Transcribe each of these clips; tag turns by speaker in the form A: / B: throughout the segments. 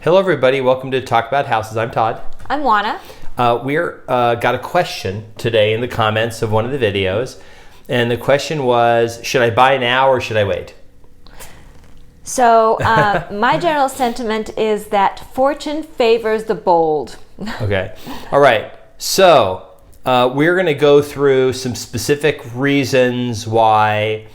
A: Hello, everybody. Welcome to Talk About Houses. I'm Todd.
B: I'm Oana.
A: We're got a question today in the comments of one of the videos, and the question was, should I buy now or should I wait?
B: So my general sentiment is that fortune favors the bold.
A: Okay. All right. So we're going to go through some specific reasons why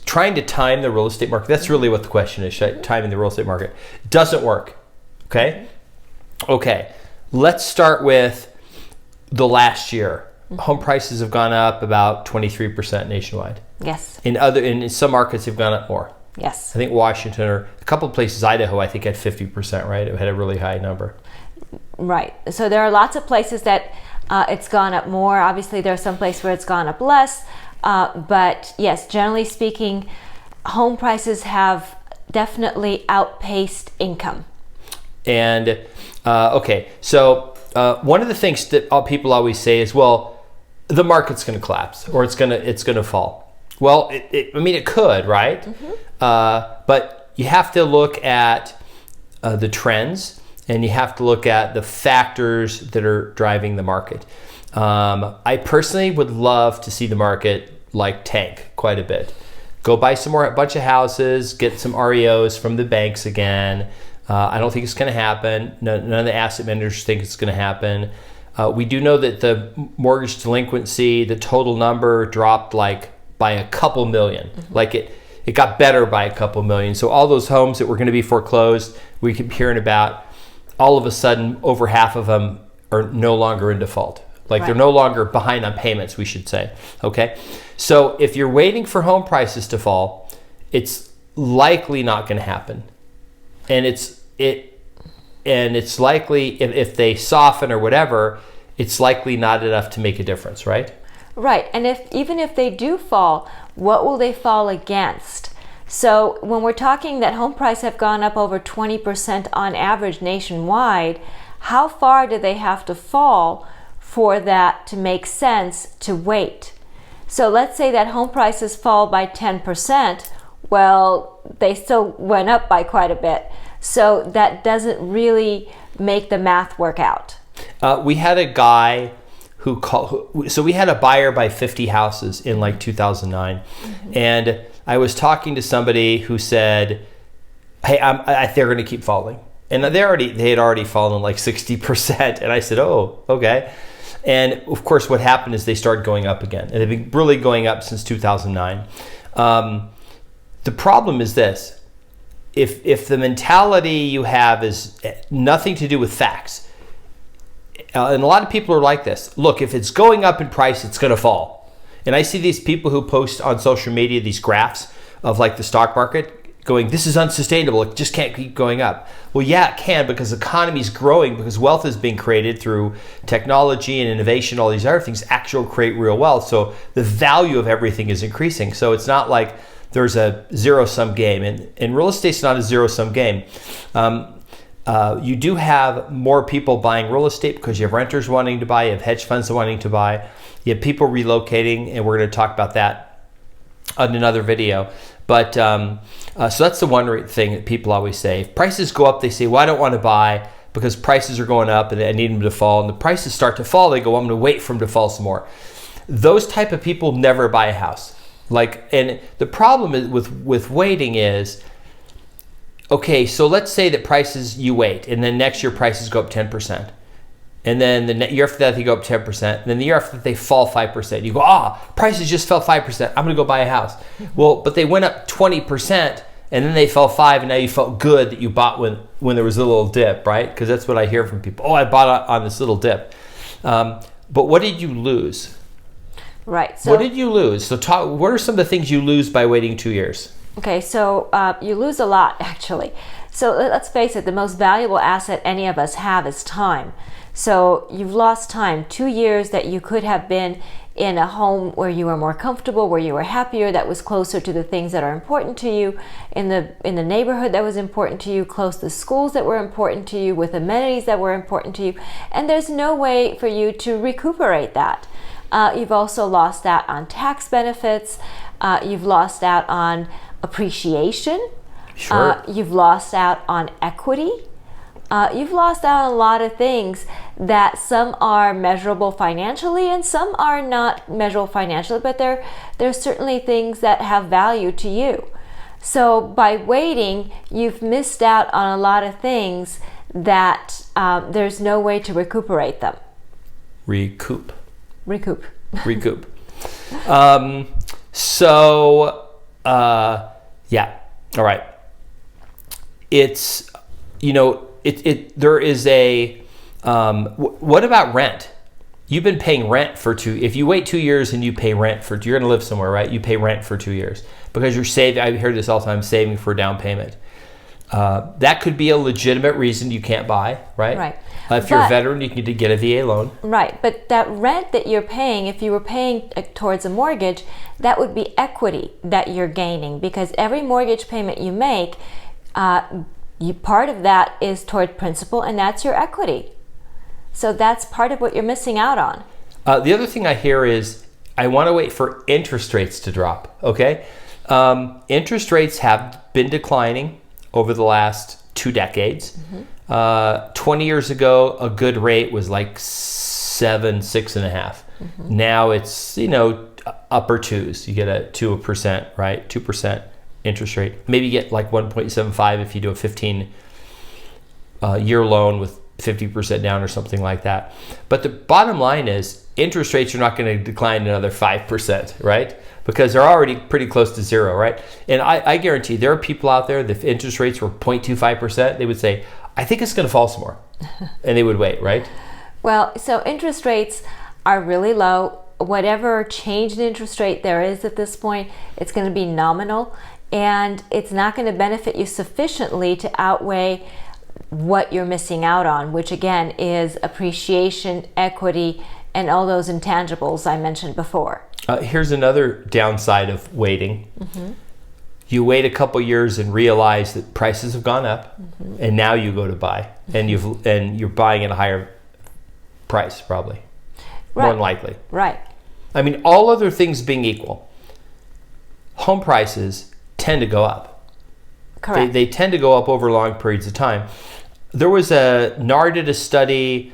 A: trying to time the real estate market. That's really what the question is. Should I time the real estate market? Doesn't work. Okay. Okay. Let's start with the last year. Home prices have gone up about 23% nationwide.
B: Yes.
A: In some markets, they've gone up more.
B: Yes.
A: I think Washington or a couple of places, Idaho, I think had 50%, right? It had a really high number.
B: Right. So there are lots of places that it's gone up more. Obviously, there are some places where it's gone up less. But yes, generally speaking, home prices have definitely outpaced income.
A: And okay, so one of the things that people always say is, well, the market's going to collapse or it's going to fall. Well, it could, right? Mm-hmm. But you have to look at the trends, and you have to look at the factors that are driving the market. I personally would love to see the market tank quite a bit. Go buy a bunch of houses, get some REOs from the banks again. I don't think it's going to happen. None of the asset managers think it's going to happen. We do know that the mortgage delinquency, the total number dropped by a couple million. Mm-hmm. It got better by a couple million. So all those homes that were going to be foreclosed, we keep hearing about, all of a sudden over half of them are no longer in default. Right. They're no longer behind on payments, we should say. Okay. So if you're waiting for home prices to fall, it's likely not going to happen. And it's likely if they soften or whatever, it's likely not enough to make a difference, right?
B: Right. And even if they do fall, what will they fall against? So when we're talking that home prices have gone up over 20% on average nationwide, how far do they have to fall for that to make sense to wait? So let's say that home prices fall by 10%. Well, they still went up by quite a bit. So that doesn't really make the math work out.
A: We had a guy so we had a buyer buy 50 houses in 2009. Mm-hmm. And I was talking to somebody who said, hey, they're going to keep falling. And they had already fallen 60%. And I said, oh, okay. And of course, what happened is they started going up again. And they've been really going up since 2009. The problem is this. If the mentality you have is nothing to do with facts, and a lot of people are like this, look, if it's going up in price, it's going to fall. And I see these people who post on social media these graphs of the stock market going, this is unsustainable, it just can't keep going up. Well, yeah, it can, because the economy is growing, because wealth is being created through technology and innovation, all these other things actually create real wealth. So the value of everything is increasing. So it's not like there's a zero-sum game. And real estate's not a zero-sum game. You do have more people buying real estate because you have renters wanting to buy, you have hedge funds wanting to buy, you have people relocating, and we're going to talk about that on another video. But so that's the one thing that people always say. If prices go up, they say, well, I don't want to buy because prices are going up and I need them to fall. And the prices start to fall, they go, I'm going to wait for them to fall some more. Those type of people never buy a house. And the problem is with waiting is, okay, so let's say that prices, you wait, and then next year prices go up 10%. And then the year after that, they go up 10%. And then the year after that, they fall 5%. You go, prices just fell 5%. I'm going to go buy a house. Well, but they went up 20%, and then they fell 5%, and now you felt good that you bought when there was a little dip, right? Because that's what I hear from people. Oh, I bought on this little dip. But what did you lose?
B: Right. So
A: what did you lose? So what are some of the things you lose by waiting 2 years?
B: Okay, so you lose a lot, actually. So let's face it, the most valuable asset any of us have is time. So you've lost time, 2 years that you could have been in a home where you were more comfortable, where you were happier, that was closer to the things that are important to you, in the neighborhood that was important to you, close to schools that were important to you, with amenities that were important to you. And there's no way for you to recuperate that. You've also lost out on tax benefits. You've lost out on appreciation.
A: Sure.
B: You've lost out on equity. You've lost out on a lot of things that some are measurable financially and some are not measurable financially, but there's certainly things that have value to you. So by waiting, you've missed out on a lot of things that there's no way to recuperate them.
A: Recoup. Yeah. All right. It's, there is a, what about rent? You've been paying rent if you wait 2 years and you pay rent you're going to live somewhere, right? You pay rent for 2 years because you're saving. I hear this all the time, saving for a down payment. That could be a legitimate reason you can't buy, right?
B: Right.
A: If you're a veteran, you can get a VA loan.
B: Right, but that rent that you're paying, if you were paying towards a mortgage, that would be equity that you're gaining, because every mortgage payment you make, part of that is toward principal, and that's your equity. So that's part of what you're missing out on.
A: The other thing I hear is, I want to wait for interest rates to drop, okay? Interest rates have been declining over the last 2 decades. 20 years ago, a good rate was like 6.5. Now it's, upper twos. You get a 2%, right? 2% interest rate. Maybe you get like 1.75 if you do a 15-year loan with 50% down or something like that. But the bottom line is interest rates are not going to decline another 5%, right? Because they're already pretty close to zero, right? And I guarantee there are people out there that if interest rates were 0.25%, they would say, I think it's going to fall some more. And they would wait, right?
B: Well, so interest rates are really low. Whatever change in interest rate there is at this point, it's going to be nominal, and it's not going to benefit you sufficiently to outweigh what you're missing out on, which again is appreciation, equity, and all those intangibles I mentioned before.
A: Here's another downside of waiting. You wait a couple years and realize that prices have gone up, and now you go to buy, and you're buying at a higher price, probably, more than likely.
B: Right.
A: I mean, all other things being equal, home prices tend to go up.
B: Correct.
A: They tend to go up over long periods of time. There was NAR did a study.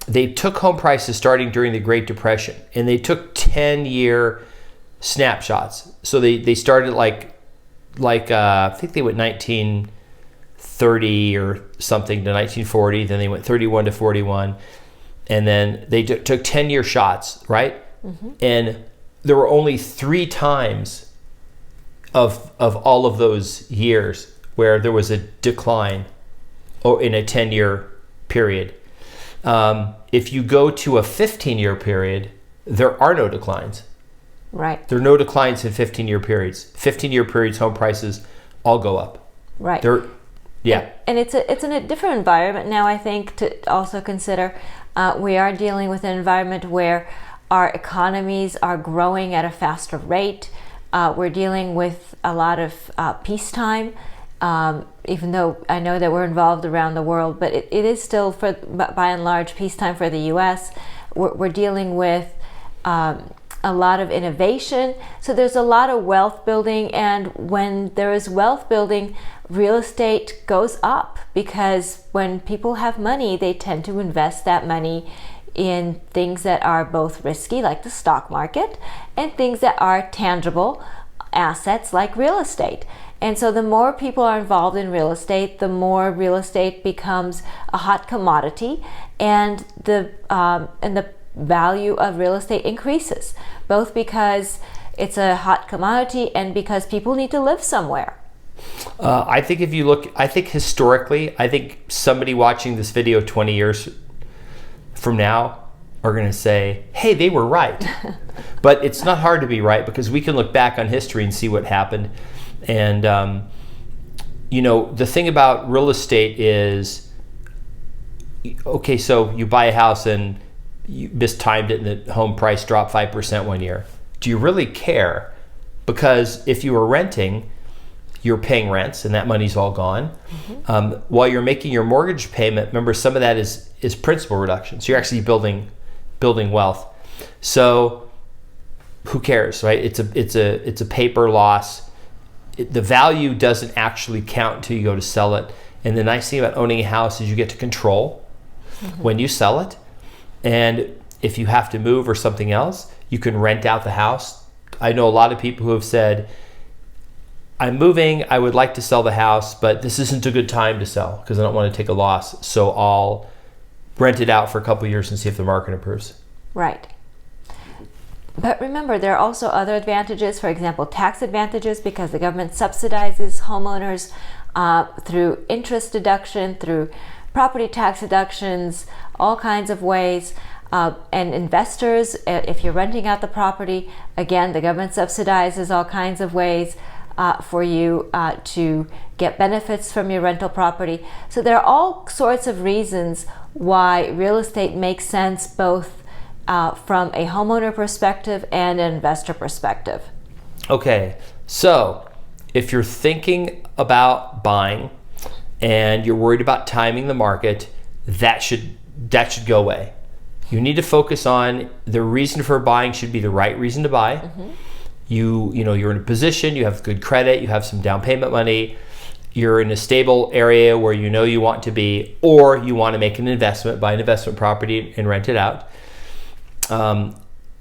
A: They took home prices starting during the Great Depression, and they took 10-year snapshots. So they started like I think they went 1930 or something to 1940. Then they went 31 to 41, and then they took 10-year shots, right? And there were only 3 times of all of those years where there was a decline in a 10-year period. If you go to a 15-year period, there are no declines.
B: Right.
A: There are no declines in 15-year periods. 15-year periods, home prices all go up.
B: Right.
A: Yeah.
B: And it's in a different environment now, I think, to also consider. We are dealing with an environment where our economies are growing at a faster rate. We're dealing with a lot of peacetime, even though I know that we're involved around the world, but it is still, by and large, peacetime for the U.S. We're dealing with a lot of innovation. So there's a lot of wealth building, and when there is wealth building, real estate goes up, because when people have money, they tend to invest that money in things that are both risky, like the stock market, and things that are tangible assets, like real estate. And so the more people are involved in real estate, the more real estate becomes a hot commodity, and the value of real estate increases, both because it's a hot commodity and because people need to live somewhere.
A: I think if you look, I think historically, I think somebody watching this video 20 years from now are going to say, hey, they were right. But it's not hard to be right, because we can look back on history and see what happened. And, the thing about real estate is, okay, so you buy a house and you mistimed it and the home price dropped 5% one year. Do you really care? Because if you were renting, you're paying rents and that money's all gone. While you're making your mortgage payment, remember, some of that is principal reduction. So you're actually building wealth. So who cares, right? It's a paper loss. the value doesn't actually count until you go to sell it. And the nice thing about owning a house is you get to control when you sell it. And if you have to move or something else, you can rent out the house. I know a lot of people who have said, I'm moving, I would like to sell the house, but this isn't a good time to sell because I don't want to take a loss. So I'll rent it out for a couple of years and see if the market improves.
B: Right. But remember, there are also other advantages, for example, tax advantages, because the government subsidizes homeowners through interest deduction, through property tax deductions, all kinds of ways. And investors, if you're renting out the property, again, the government subsidizes all kinds of ways for you to get benefits from your rental property. So there are all sorts of reasons why real estate makes sense both from a homeowner perspective and an investor perspective. Okay,
A: so if you're thinking about buying and you're worried about timing the market, that should go away. You need to focus on the reason for buying should be the right reason to buy. Mm-hmm. You're in a position, you have good credit, you have some down payment money, you're in a stable area where you know you want to be, or you want to make an investment, buy an investment property and rent it out. And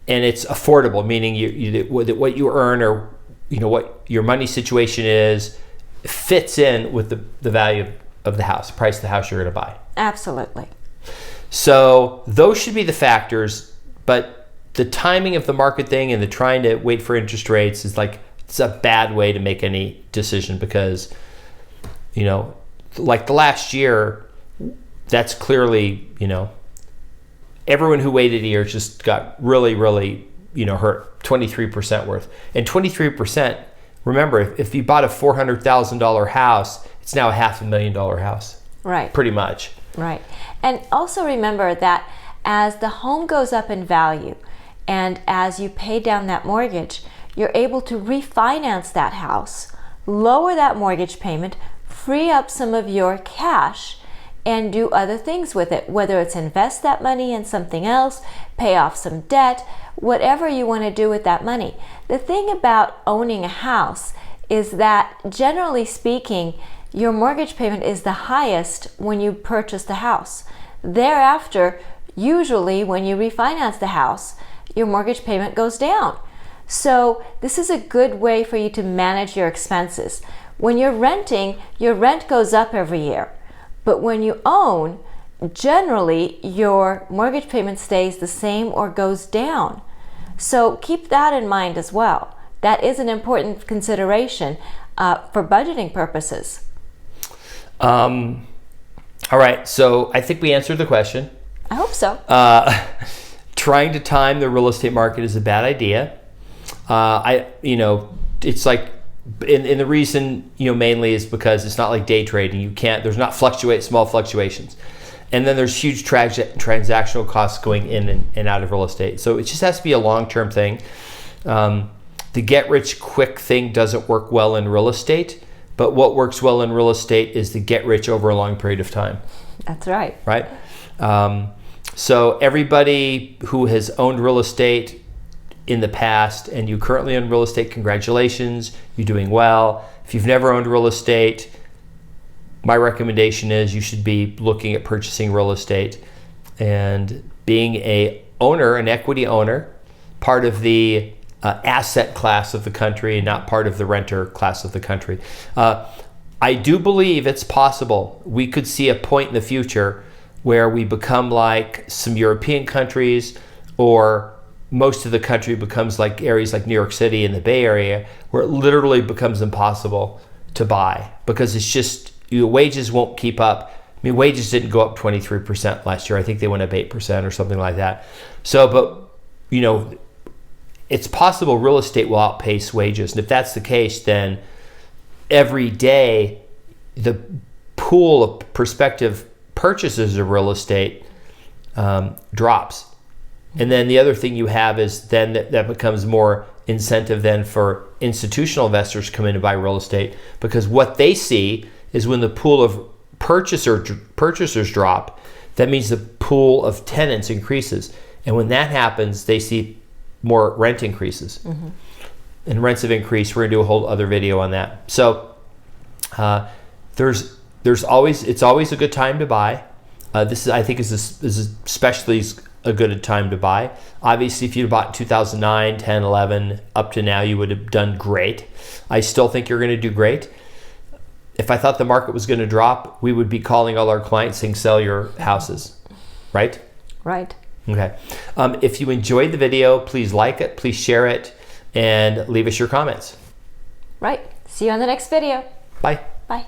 A: it's affordable, meaning what you earn or what your money situation is fits in with the value of the house, the price of the house you're going to buy.
B: Absolutely.
A: So those should be the factors, but the timing of the market thing and the trying to wait for interest rates is it's a bad way to make any decision because, like the last year, that's clearly, everyone who waited a year just got really, really, hurt, 23% worth. And 23%, remember, if you bought a $400,000 house, it's now a $500,000 house.
B: Right.
A: Pretty much.
B: Right. And also remember that as the home goes up in value and as you pay down that mortgage, you're able to refinance that house, lower that mortgage payment, free up some of your cash, and do other things with it, whether it's invest that money in something else, pay off some debt, whatever you want to do with that money. The thing about owning a house is that, generally speaking, your mortgage payment is the highest when you purchase the house. Thereafter, usually when you refinance the house, your mortgage payment goes down. So this is a good way for you to manage your expenses. When you're renting, your rent goes up every year. But when you own, generally your mortgage payment stays the same or goes down. So keep that in mind as well. That is an important consideration for budgeting purposes.
A: All right, so I think we answered the question.
B: I hope so.
A: Trying to time the real estate market is a bad idea. It's like, and the reason, mainly is because it's not like day trading. There's not small fluctuations. And then there's huge transactional costs going in and out of real estate. So it just has to be a long-term thing. The get-rich-quick thing doesn't work well in real estate, but what works well in real estate is the get-rich over a long period of time.
B: That's right.
A: Right? So everybody who has owned real estate in the past and you currently own real estate, congratulations, you're doing well. If you've never owned real estate, my recommendation is you should be looking at purchasing real estate and being an equity owner, part of the asset class of the country and not part of the renter class of the country. I do believe it's possible we could see a point in the future where we become like some European countries, or most of the country becomes like areas like New York City and the Bay Area, where it literally becomes impossible to buy because it's just, wages won't keep up. I mean, wages didn't go up 23% last year. I think they went up 8% or something like that. So, but, it's possible real estate will outpace wages. And if that's the case, then every day the pool of prospective purchases of real estate drops. And then the other thing you have is then that becomes more incentive then for institutional investors to come in and buy real estate, because what they see is when the pool of purchasers drop, that means the pool of tenants increases. And when that happens, they see more rent increases. Mm-hmm. and rents have increased. We're gonna do a whole other video on that. So there's always, it's always a good time to buy. This is, I think, is especially a good time to buy. Obviously, if you bought 2009, 10, 11, up to now, you would have done great. I still think you're going to do great. If I thought the market was going to drop, we would be calling all our clients saying, sell your houses, right?
B: Right.
A: Okay. If you enjoyed the video, please like it, please share it, and leave us your comments.
B: Right. See you on the next video.
A: Bye.
B: Bye.